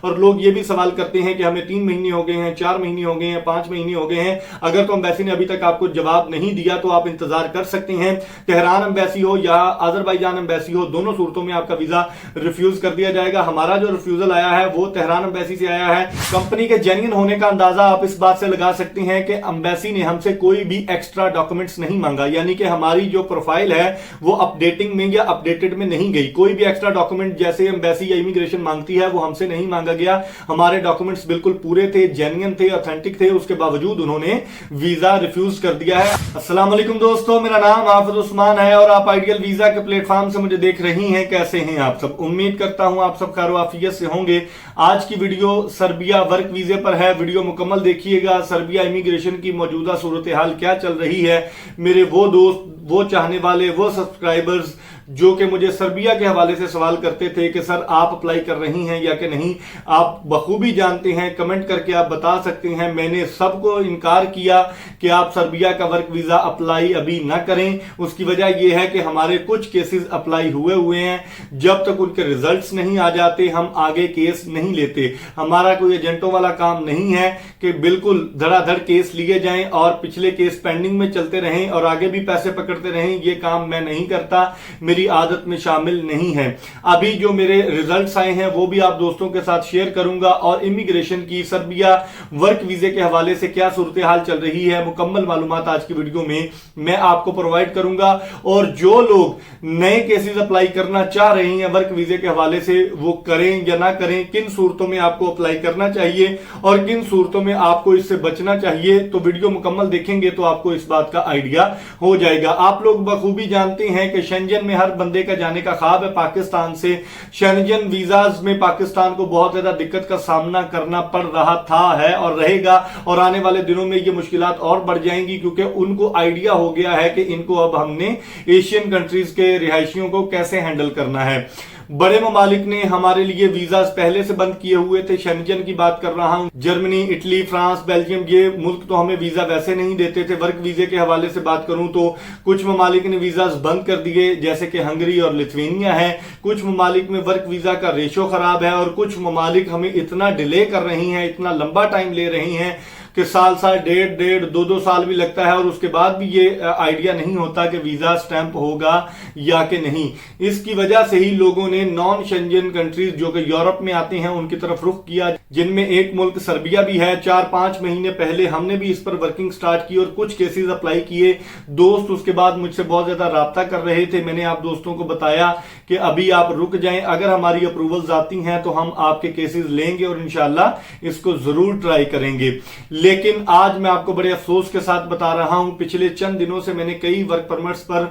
और लोग ये भी सवाल करते हैं कि हमें 3 महीने हो गए हैं, 4 महीने हो गए हैं, 5 महीने हो गए हैं। अगर तो एम्बेसी ने अभी तक आपको जवाब नहीं दिया तो आप इंतजार कर सकते हैं। तेहरान एम्बेसी हो या अजरबैजान एम्बेसी हो, दोनों सूरतों में आपका वीजा रिफ्यूज कर दिया जाएगा। हमारा जो रिफ्यूजल आया है वो तेहरान एम्बेसी से आया है। कंपनी के जेन्युइन होने का अंदाजा आप इस बात से लगा सकते हैं कि एम्बेसी ने हमसे कोई भी एक्स्ट्रा डॉक्यूमेंट्स नहीं मांगा, यानी कि हमारी जो प्रोफाइल है वो अपडेटिंग में या अपडेटेड में नहीं गई। कोई भी एक्स्ट्रा डॉक्यूमेंट जैसे एम्बेसी या इमिग्रेशन मांगती है वो हमसे नहीं मांगा गया। हमारे डॉक्यूमेंट्स बिल्कुल पूरे थे, जेन्युइन थे, ऑथेंटिक थे, उसके बावजूद उन्होंने वीजा रिफ्यूज कर दिया है। अस्सलाम वालेकुम दोस्तों, मेरा नाम हाफिज उस्मान है और आप आइडियल वीजा के प्लेटफॉर्म से मुझे देख रही हैं। कैसे हैं आप सब? उम्मीद करता हूं आप सब खैर आफियत से होंगे। आज की वीडियो सर्बिया वर्क वीजे पर है। वीडियो मुकम्मल देखिएगा। सर्बिया इमिग्रेशन की मौजूदा सूरत हाल क्या चल रही है। मेरे वो दोस्त, वो चाहने वाले, वो सब्सक्राइबर्स जो कि मुझे सर्बिया के हवाले से सवाल करते थे कि सर आप अप्लाई कर रही हैं या कि नहीं, आप बखूबी जानते हैं, कमेंट करके आप बता सकते हैं। मैंने सबको इनकार किया कि आप सर्बिया का वर्क वीजा अप्लाई अभी ना करें। उसकी वजह यह है कि हमारे कुछ केसेस अप्लाई हुए हैं। जब तक उनके रिजल्ट्स नहीं आ जाते हम आगे केस नहीं लेते। हमारा कोई एजेंटों वाला काम नहीं है कि बिल्कुल धड़ाधड़ केस लिए जाएं और पिछले केस पेंडिंग में चलते रहें और आगे भी पैसे पकड़ते रहें। ये काम मैं नहीं करता, मेरी आदत में शामिल नहीं है। अभी जो मेरे रिजल्ट्स आए हैं वो भी आप दोस्तों के साथ शेयर करूंगा और इमिग्रेशन की सर्बिया वर्क वीजे के हवाले से क्या सूरत हाल चल रही है मुकम्मल मालूमात आज की वीडियो में मैं आपको प्रोवाइड करूंगा। और जो लोग नए केसेस अप्लाई करना चाह रहे हैं वर्क वीजे के हवाले से वो करें या ना करें, किन सूरतों में आपको अप्लाई करना चाहिए और किन सूरतों में आपको इससे बचना चाहिए, तो वीडियो मुकम्मल देखेंगे तो आपको इस बात का आइडिया हो जाएगा। आप लोग बखूबी जानते हैं कि शेंजन में हर बंदे का जाने का ख्वाब है पाकिस्तान से। शेंजन वीजाज में पाकिस्तान को बहुत ज्यादा दिक्कत का सामना करना पड़ रहा था, है और रहेगा। और आने वाले दिनों में ये मुश्किलात और बढ़ जाएंगी क्योंकि उनको आइडिया हो गया है कि इनको अब हमने एशियन कंट्रीज के रिहायशियों को कैसे हैंडल करना है। बड़े ममालिक ने हमारे लिए वीजा पहले से बंद किए हुए थे। शेंजन की बात कर रहा हूं, जर्मनी, इटली, फ्रांस, बेल्जियम, ये मुल्क तो हमें वीजा वैसे नहीं देते थे। वर्क वीजे के हवाले से बात करूं तो कुछ ममालिक ने वीजा बंद कर दिए जैसे कि हंगरी और लिथुआनिया है। कुछ ममालिक में वर्क वीजा का रेशो खराब है और कुछ ममालिक हमें इतना डिले कर रही हैं, इतना लंबा टाइम ले रही हैं कि साल 1.5 साल भी लगता है और उसके बाद भी ये आइडिया नहीं होता कि वीजा स्टैंप होगा या कि नहीं। इसकी वजह से ही लोगों ने नॉन शेंजन कंट्रीज जो कि यूरोप में आते हैं उनकी तरफ रुख किया, जिनमें एक मुल्क सर्बिया भी है। 4-5 महीने पहले हमने भी इस पर वर्किंग स्टार्ट की और कुछ केसेस अप्लाई किए। दोस्त उसके बाद मुझसे बहुत ज्यादा राब्ता कर रहे थे। मैंने आप दोस्तों को बताया कि अभी आप रुक जाएं, अगर हमारी अप्रूवल्स आती हैं तो हम आपके केसेस लेंगे और इंशाल्लाह इसको जरूर ट्राई करेंगे। लेकिन आज मैं आपको बड़े अफसोस के साथ बता रहा हूं, पिछले चंद दिनों से मैंने कई वर्क परमिट्स पर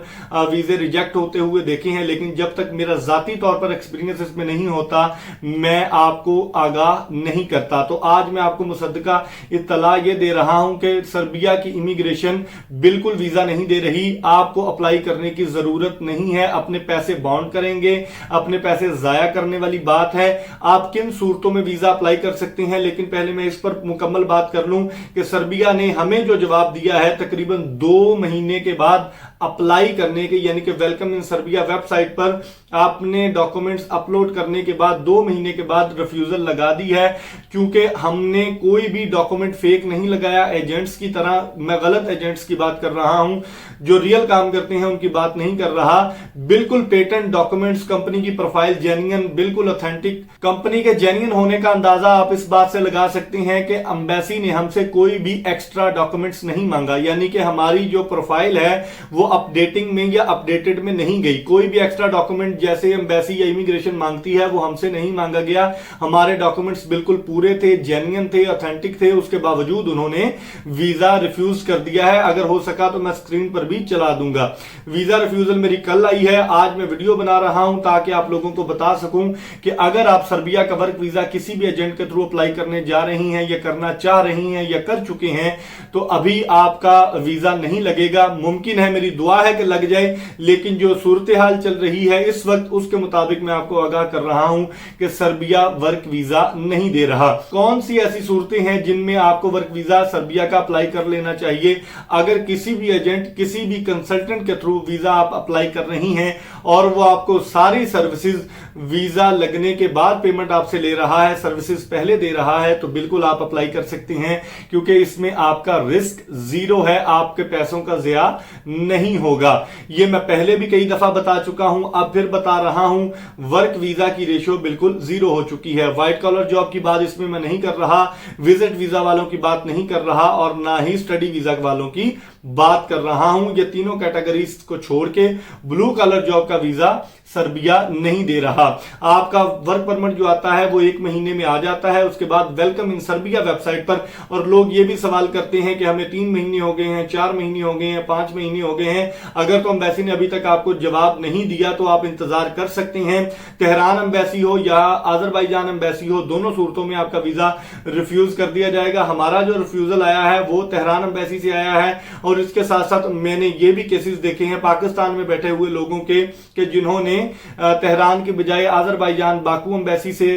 वीजे रिजेक्ट होते हुए देखे हैं, लेकिन जब तक मेरा जाती तौर पर एक्सपीरियंस इसमें नहीं होता मैं आपको आगाह नहीं करता। तो आज मैं आपको मुसद्दका इत्तला ये दे रहा हूं कि सर्बिया की इमिग्रेशन बिल्कुल वीजा नहीं दे रही। आपको अप्लाई करने की जरूरत नहीं है। अपने पैसे बाउंड करेंगे, अपने पैसे जाया करने वाली बात है। आप किन सूरतों में वीजा अप्लाई कर सकते हैं, लेकिन पहले मैं इस पर मुकम्मल बात कर लूं कि सर्बिया ने हमें जो जवाब दिया है तकरीबन 2 महीने के बाद अप्लाई करने के, यानी कि वेलकम इन सर्बिया वेबसाइट पर आपने डॉक्यूमेंट्स अपलोड करने के बाद 2 महीने के बाद रिफ्यूजल लगा दी है। क्योंकि हमने कोई भी डॉक्यूमेंट फेक नहीं लगाया एजेंट्स की तरह। मैं गलत एजेंट्स की बात कर रहा हूं, जो रियल काम करते हैं उनकी बात नहीं कर रहा। बिल्कुल पेटेंट डॉक्यूमेंट्स, कंपनी की प्रोफाइल जेन्युइन, बिल्कुल ऑथेंटिक। कंपनी के जेन्युइन होने का अंदाजा आप इस बात से लगा सकते हैं कि एम्बेसी ने हमसे कोई भी एक्स्ट्रा डॉक्यूमेंट्स नहीं मांगा, यानी कि हमारी जो प्रोफाइल है वो अपडेटिंग में या अपडेटेड में नहीं गई। कोई भी एक्स्ट्रा डॉक्यूमेंट जैसे एम्बेसी या इमिग्रेशन मांगती है वो हमसे नहीं मांगा गया। हमारे डॉक्यूमेंट्स बिल्कुल पूरे थे, जेन्युइन थे, ऑथेंटिक थे, उसके बावजूद उन्होंने वीजा रिफ्यूज कर दिया है। अगर हो सका तो मैं स्क्रीन पर भी चला दूंगा। वीजा रिफ्यूजल मेरी कल आई है, आज मैं वीडियो बना रहा हूं ताकि आप लोगों को बता सकूं कि अगर आप सर्बिया का वर्क वीजा किसी भी एजेंट के थ्रू अप्लाई करने जा रही हैं या करना चाह रही हैं या कर चुके हैं तो अभी आपका वीजा नहीं लगेगा। मुमकिन है मेरी दुआ है कि लग जाए, लेकिन जो सूरत हाल चल रही है इस वक्त उसके मुताबिक मैं आपको आगाह कर रहा हूं कि सर्बिया वर्क वीजा नहीं दे रहा। कौन सी ऐसी सूरतें हैं जिनमें आपको वर्क वीजा सर्बिया का अप्लाई कर लेना चाहिए? अगर किसी भी एजेंट, किसी भी कंसल्टेंट के थ्रू वीजा आप अप्लाई कर रही हैं और वो आपको सारी सर्विसेज वीजा लगने के बाद पेमेंट आपसे ले रहा है, सर्विसेज पहले दे रहा है, तो बिल्कुल आप अप्लाई कर सकते हैं, क्योंकि इसमें आपका रिस्क जीरो है, आपके पैसों का ज़िया नहीं होगा। ये मैं पहले भी कई दफा बता चुका हूं, अब फिर बता रहा हूं, वर्क वीजा की रेशियो बिल्कुल जीरो हो चुकी है। व्हाइट कॉलर जॉब की बात इसमें मैं नहीं कर रहा, विजिट वीजा वालों की बात नहीं कर रहा, और ना ही स्टडी वीजा वालों की बात कर रहा हूं। ये तीनों कैटेगरीज को छोड़ के ब्लू कलर जॉब का वीजा सर्बिया नहीं दे रहा। आपका वर्क परमिट जो आता है वो 1 महीने में आ जाता है, उसके बाद वेलकम इन सर्बिया वेबसाइट पर। और लोग ये भी सवाल करते हैं कि हमें 3 महीने हो गए हैं, 4 महीने हो गए हैं, 5 महीने हो गए हैं, अगर तो एम्बेसी ने अभी तक आपको जवाब नहीं दिया तो आप इंतजार कर सकते हैं। तेहरान एम्बेसी हो या अजरबैजान एम्बेसी हो, दोनों सूरतों में आपका वीजा रिफ्यूज कर दिया जाएगा। हमारा जो रिफ्यूजल आया है वो तेहरान एम्बेसी से आया है, और इसके साथ साथ मैंने ये भी केसेस देखे हैं पाकिस्तान में बैठे हुए लोगों के जिन्होंने तेहरान के बजाय अजरबैजान बाकू एम्बेसी से,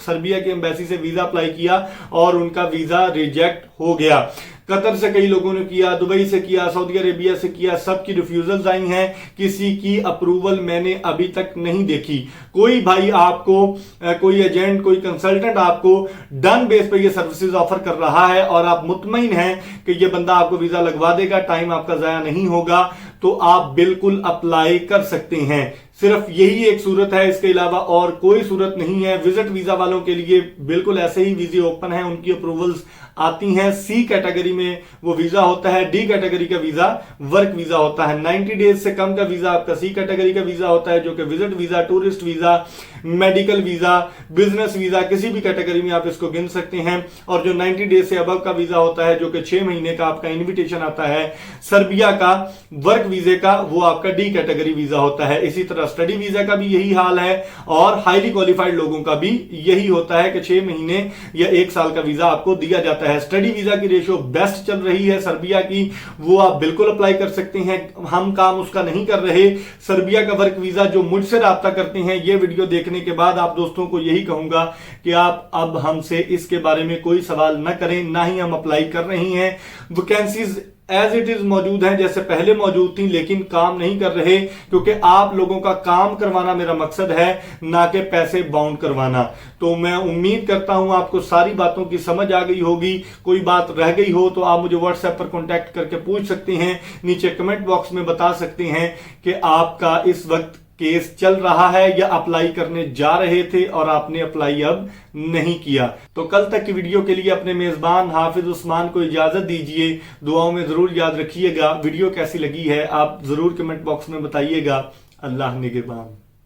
सर्बिया के एम्बेसी से वीजा अप्लाई किया और उनका वीजा रिजेक्ट हो गया। कतर से कई लोगों ने किया, दुबई से किया, सऊदी अरेबिया से किया, सबकी रिफ्यूजल्स आई हैं, किसी की अप्रूवल मैंने अभी तक नहीं देखी। कोई भाई आपको, कोई एजेंट, कोई कंसल्टेंट आपको डन बेस पे ये सर्विसेज ऑफर कर रहा है और आप मुतमईन हैं कि ये बंदा आपको वीजा लगवा देगा, टाइम आपका जाया नहीं होगा, तो आप बिल्कुल अप्लाई कर सकते हैं। सिर्फ यही एक सूरत है, इसके अलावा और कोई सूरत नहीं है। विजिट वीजा वालों के लिए बिल्कुल ऐसे ही वीजे ओपन है, उनकी अप्रूवल्स आती हैं। सी कैटेगरी में वो वीजा होता है, डी कैटेगरी का वीजा वर्क वीजा होता है। 90 डेज से कम का वीजा आपका सी कैटेगरी का वीजा होता है, जो कि visit visa, tourist visa, medical visa, business visa, किसी भी कैटेगरी में आप इसको गिन सकते हैं। और जो 90 डेज से अबव का वीजा होता है, जो कि 6 महीने का आपका इन्विटेशन आता है सर्बिया का वर्क वीजे का, वो आपका डी कैटेगरी वीजा होता है। इसी तरह स्टडी वीजा का भी यही हाल है, और हाईली क्वालिफाइड लोगों का भी यही होता है कि 6 महीने या 1 साल का वीजा आपको दिया जाता है। स्टडी वीजा की रेशियो बेस्ट चल रही है सर्बिया की, वो आप बिल्कुल अप्लाई कर सकते हैं। हम काम उसका नहीं कर रहे। सर्बिया का वर्क वीजा जो मुझसे राब्ता करते हैं, ये वीडियो देखने के बाद आप दोस्तों को यही कहूंगा कि आप अब हमसे इसके बारे में कोई सवाल न करें, ना ही हम अप्लाई कर रहे हैं। वैकेंसीज एज इट इज मौजूद हैं, जैसे पहले मौजूद थी, लेकिन काम नहीं कर रहे, क्योंकि आप लोगों का काम करवाना मेरा मकसद है, ना कि पैसे बाउंड करवाना। तो मैं उम्मीद करता हूं आपको सारी बातों की समझ आ गई होगी। कोई बात रह गई हो तो आप मुझे व्हाट्सएप पर कांटेक्ट करके पूछ सकते हैं, नीचे कमेंट बॉक्स में बता सकते हैं कि आपका इस वक्त केस चल रहा है या अप्लाई करने जा रहे थे और आपने अप्लाई अब नहीं किया। तो कल तक की वीडियो के लिए अपने मेजबान हाफिज उस्मान को इजाजत दीजिए। दुआओं में जरूर याद रखिएगा। वीडियो कैसी लगी है आप जरूर कमेंट बॉक्स में बताइएगा। अल्लाह निगहबान।